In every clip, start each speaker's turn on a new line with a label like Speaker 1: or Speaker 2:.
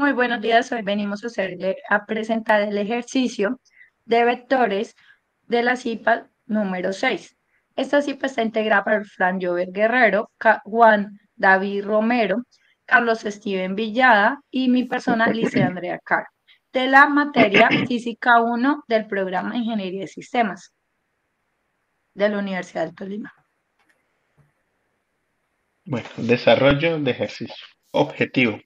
Speaker 1: Muy buenos días. Hoy venimos a presentar el ejercicio de vectores de la CIPA número 6. Esta CIPA está integrada por Fran Llover Guerrero, Juan David Romero, Carlos Steven Villada y mi persona, Lice Andrea Caro, de la materia Física 1 del programa de Ingeniería de Sistemas de la Universidad del Tolima.
Speaker 2: Bueno, desarrollo de ejercicio. Objetivo: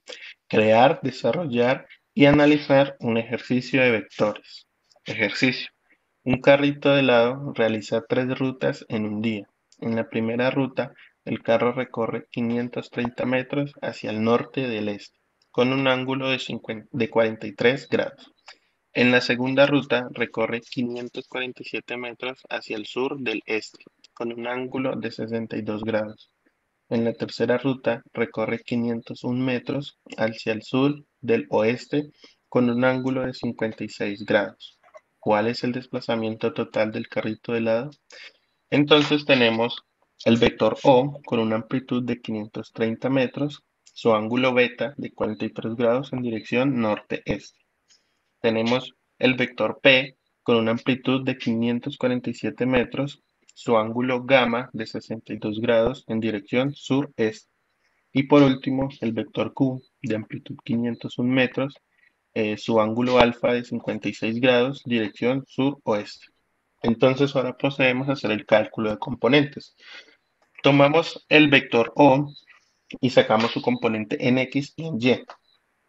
Speaker 2: crear, desarrollar y analizar un ejercicio de vectores. Ejercicio: un carrito de helado realiza tres rutas en un día. En la primera ruta, el carro recorre 530 metros hacia el norte del este, con un ángulo de 43 grados. En la segunda ruta, recorre 547 metros hacia el sur del este, con un ángulo de 62 grados. En la tercera ruta, recorre 501 metros hacia el sur del oeste con un ángulo de 56 grados. ¿Cuál es el desplazamiento total del carrito de helado? Entonces tenemos el vector O con una amplitud de 530 metros, su ángulo beta de 43 grados en dirección norte-este. Tenemos el vector P con una amplitud de 547 metros, su ángulo gamma de 62 grados en dirección sur-este. Y por último, el vector Q de amplitud 501 metros, su ángulo alfa de 56 grados, dirección sur-oeste. Entonces ahora procedemos a hacer el cálculo de componentes. Tomamos el vector O y sacamos su componente en X y en Y.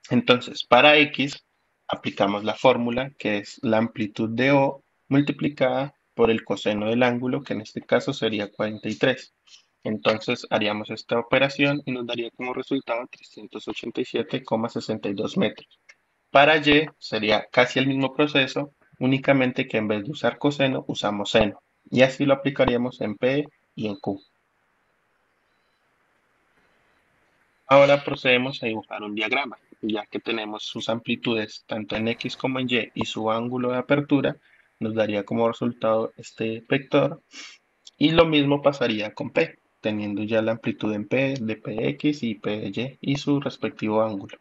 Speaker 2: Entonces, para X aplicamos la fórmula que es la amplitud de O multiplicada por el coseno del ángulo, que en este caso sería 43. Entonces haríamos esta operación y nos daría como resultado 387,62 metros. Para Y sería casi el mismo proceso, únicamente que en vez de usar coseno usamos seno. Y así lo aplicaríamos en P y en Q. Ahora procedemos a dibujar un diagrama, ya que tenemos sus amplitudes tanto en X como en Y y su ángulo de apertura, nos daría como resultado este vector. Y lo mismo pasaría con P, teniendo ya la amplitud en P de Px y Py y su respectivo ángulo.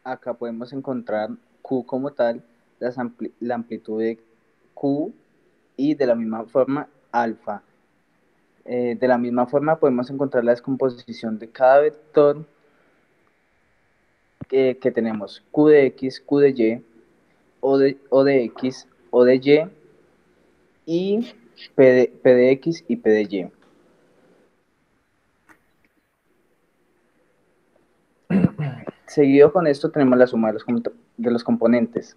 Speaker 3: Acá podemos encontrar Q como tal, la amplitud de Q y de la misma forma alfa. De la misma forma podemos encontrar la descomposición de cada vector que tenemos Q de X, Q de Y, O de X, O de Y P de X y P de Y. Seguido con esto tenemos la suma de los componentes,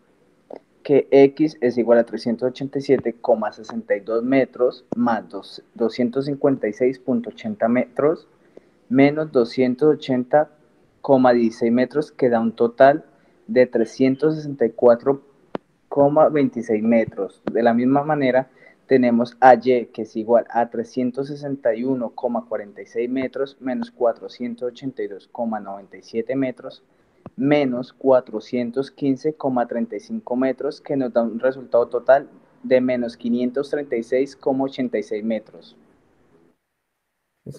Speaker 3: que X es igual a 387,62 metros más 256,80 metros menos 280,16 metros, que da un total de 364,26 metros. De la misma manera, tenemos a Y, que es igual a 361,46 metros menos 482,97 metros menos 415,35 metros, que nos da un resultado total de menos 536,86 metros.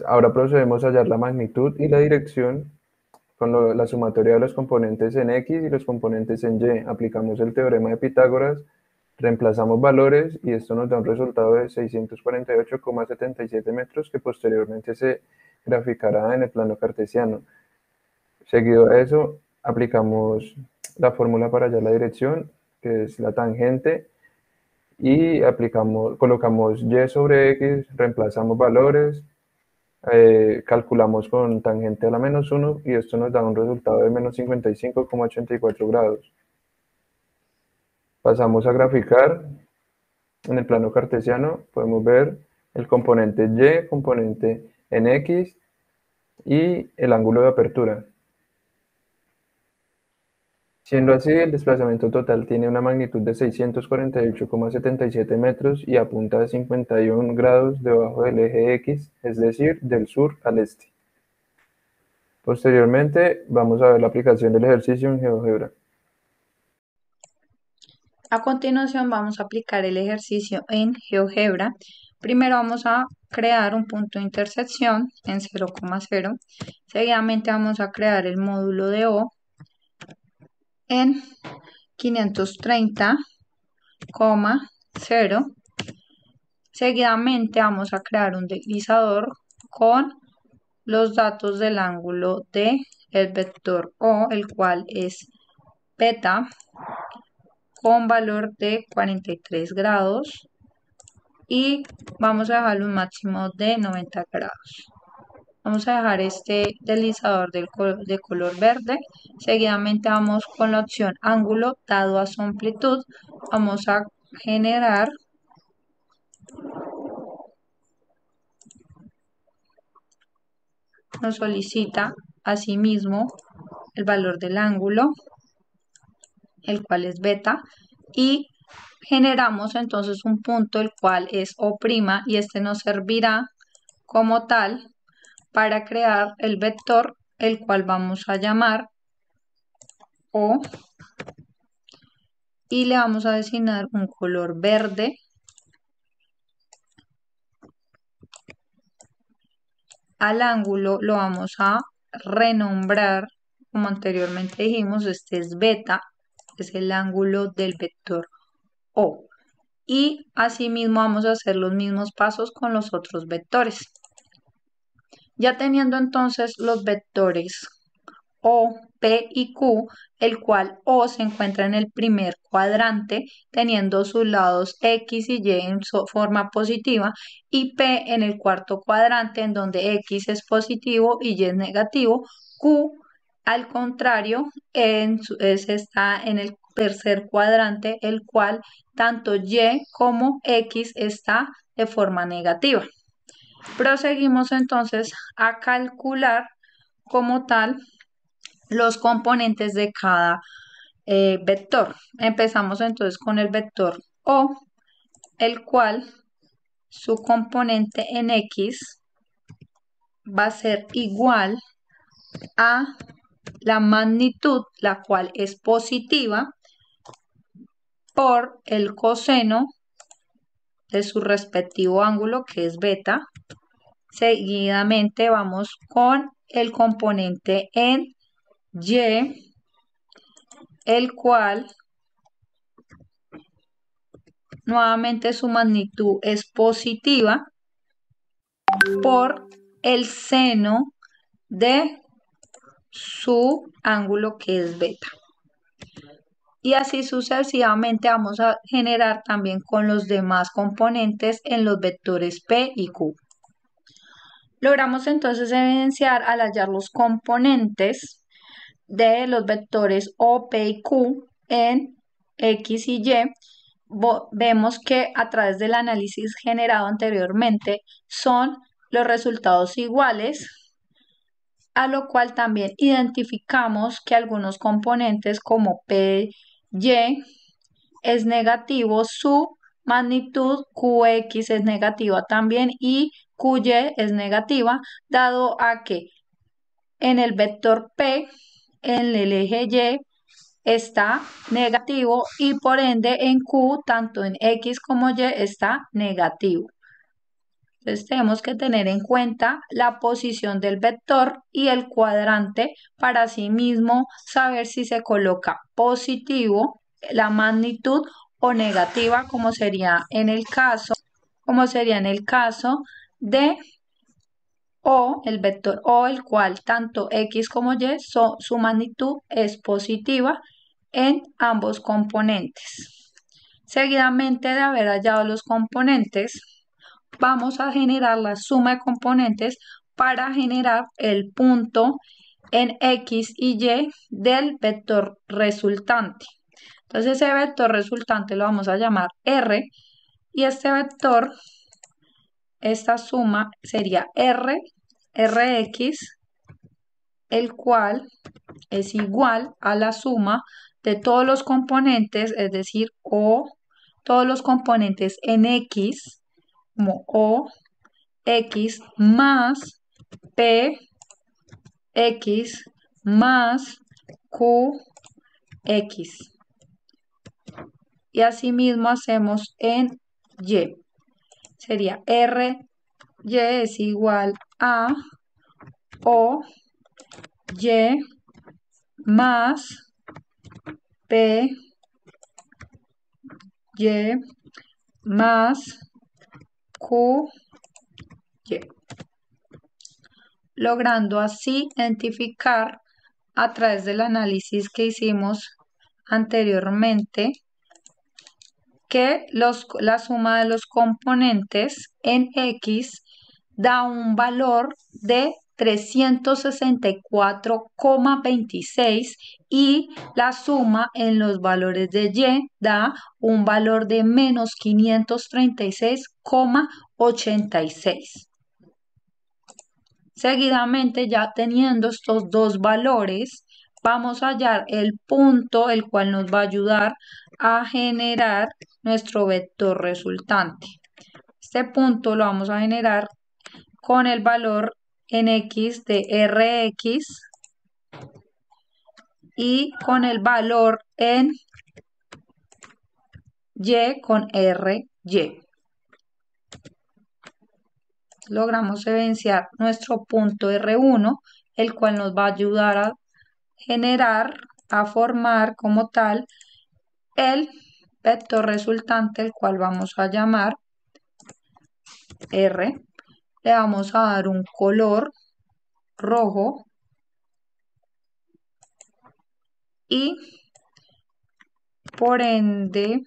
Speaker 4: Ahora procedemos a hallar la magnitud y la dirección con la sumatoria de los componentes en X y los componentes en Y. Aplicamos el teorema de Pitágoras, reemplazamos valores y esto nos da un resultado de 648,77 metros que posteriormente se graficará en el plano cartesiano. Seguido a eso, aplicamos la fórmula para hallar la dirección, que es la tangente, y colocamos y sobre x, reemplazamos valores, calculamos con tangente a la menos 1 y esto nos da un resultado de menos 55,84 grados. Pasamos a graficar. En el plano cartesiano podemos ver el componente y, componente en x y el ángulo de apertura. Siendo así, el desplazamiento total tiene una magnitud de 648,77 metros y apunta a 51 grados debajo del eje X, es decir, del sur al este. Posteriormente, vamos a ver la aplicación del ejercicio en GeoGebra.
Speaker 1: A continuación vamos a aplicar el ejercicio en GeoGebra. Primero vamos a crear un punto de intersección en 0,0. Seguidamente vamos a crear el módulo de O en 530,0. Seguidamente vamos a crear un deslizador con los datos del ángulo del vector O, el cual es beta, con valor de 43 grados, y vamos a dejarlo un máximo de 90 grados. Vamos a dejar este deslizador de color verde. Seguidamente vamos con la opción ángulo dado a su amplitud. Vamos a generar nos solicita asimismo el valor del ángulo, el cual es beta, y generamos entonces un punto el cual es O', y este nos servirá como tal para crear el vector, el cual vamos a llamar O, y le vamos a designar un color verde. Al ángulo lo vamos a renombrar, como anteriormente dijimos, este es beta, es el ángulo del vector O. Y asimismo vamos a hacer los mismos pasos con los otros vectores. Ya teniendo entonces los vectores O, P y Q, el cual O se encuentra en el primer cuadrante, teniendo sus lados X y Y en forma positiva, y P en el cuarto cuadrante, en donde X es positivo y Y es negativo. Q, al contrario, está en el tercer cuadrante, el cual tanto Y como X está de forma negativa. Proseguimos entonces a calcular como tal los componentes de cada vector. Empezamos entonces con el vector O, el cual su componente en X va a ser igual a la magnitud, la cual es positiva, por el coseno de su respectivo ángulo, que es beta. Seguidamente vamos con el componente en Y, el cual nuevamente su magnitud es positiva por el seno de su ángulo, que es beta. Y así sucesivamente vamos a generar también con los demás componentes en los vectores P y Q. Logramos entonces evidenciar al hallar los componentes de los vectores O, P y Q en X y Y. Vemos que a través del análisis generado anteriormente son los resultados iguales, a lo cual también identificamos que algunos componentes como P, Y es negativo, su magnitud QX es negativa también y QY es negativa, dado a que en el vector P, en el eje Y, está negativo, y por ende en Q, tanto en X como Y, está negativo. Entonces tenemos que tener en cuenta la posición del vector y el cuadrante para asimismo saber si se coloca positivo la magnitud o negativa, como sería en el caso de O, el vector O, el cual tanto X como Y, su magnitud es positiva en ambos componentes. Seguidamente de haber hallado los componentes, vamos a generar la suma de componentes para generar el punto en X y Y del vector resultante. Entonces ese vector resultante lo vamos a llamar R, y este vector, esta suma sería Rx, el cual es igual a la suma de todos los componentes, es decir, todos los componentes en X, como O, X más P, X más Q, X. Y asimismo hacemos en Y. Sería R Y es igual a O Y más P Y más Q Y, logrando así identificar a través del análisis que hicimos anteriormente que la suma de los componentes en X da un valor de 364,26 y la suma en los valores de Y da un valor de menos 536,86. Seguidamente, ya teniendo estos dos valores, vamos a hallar el punto el cual nos va a ayudar a generar nuestro vector resultante. Este punto lo vamos a generar con el valor en X de Rx y con el valor en Y con Ry. Logramos evidenciar nuestro punto R1, el cual nos va a ayudar a generar, a formar como tal el vector resultante, el cual vamos a llamar R. Le vamos a dar un color rojo y por ende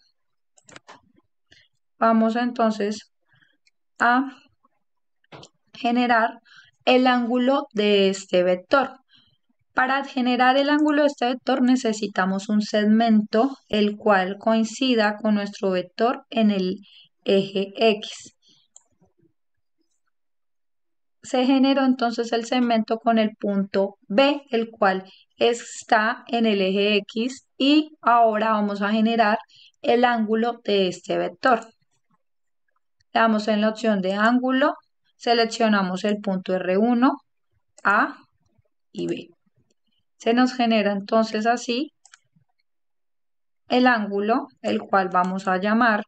Speaker 1: vamos entonces a generar el ángulo de este vector. Para generar el ángulo de este vector necesitamos un segmento el cual coincida con nuestro vector en el eje X. Se generó entonces el segmento con el punto B, el cual está en el eje X, y ahora vamos a generar el ángulo de este vector. Le damos en la opción de ángulo, seleccionamos el punto R1, A y B. Se nos genera entonces así el ángulo, el cual vamos a llamar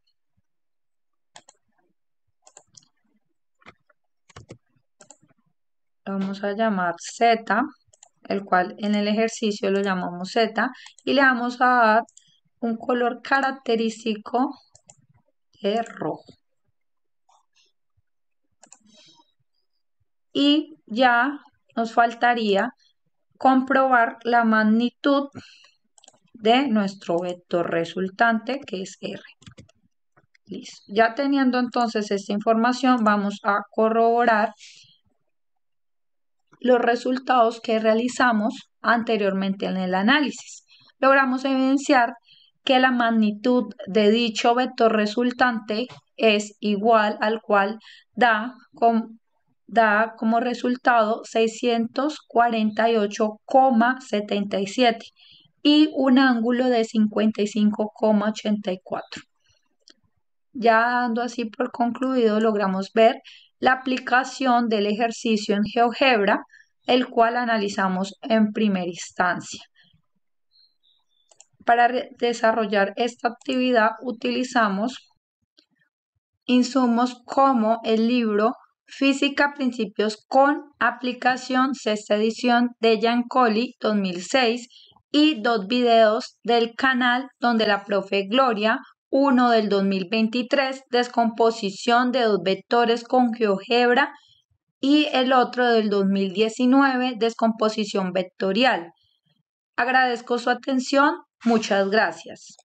Speaker 1: Z, el cual en el ejercicio lo llamamos Z, y le vamos a dar un color característico de rojo. Y ya nos faltaría comprobar la magnitud de nuestro vector resultante, que es R. Listo. Ya teniendo entonces esta información, vamos a corroborar los resultados que realizamos anteriormente en el análisis. Logramos evidenciar que la magnitud de dicho vector resultante es igual al cual da como resultado 648,77 y un ángulo de 55,84. Ya dando así por concluido, logramos ver la aplicación del ejercicio en GeoGebra, el cual analizamos en primera instancia. Para desarrollar esta actividad utilizamos insumos como el libro Física Principios con Aplicación, sexta edición de Giancoli 2006, y 2 videos del canal donde la profe Gloria, uno del 2023, descomposición de 2 vectores con GeoGebra, y el otro del 2019, descomposición vectorial. Agradezco su atención, muchas gracias.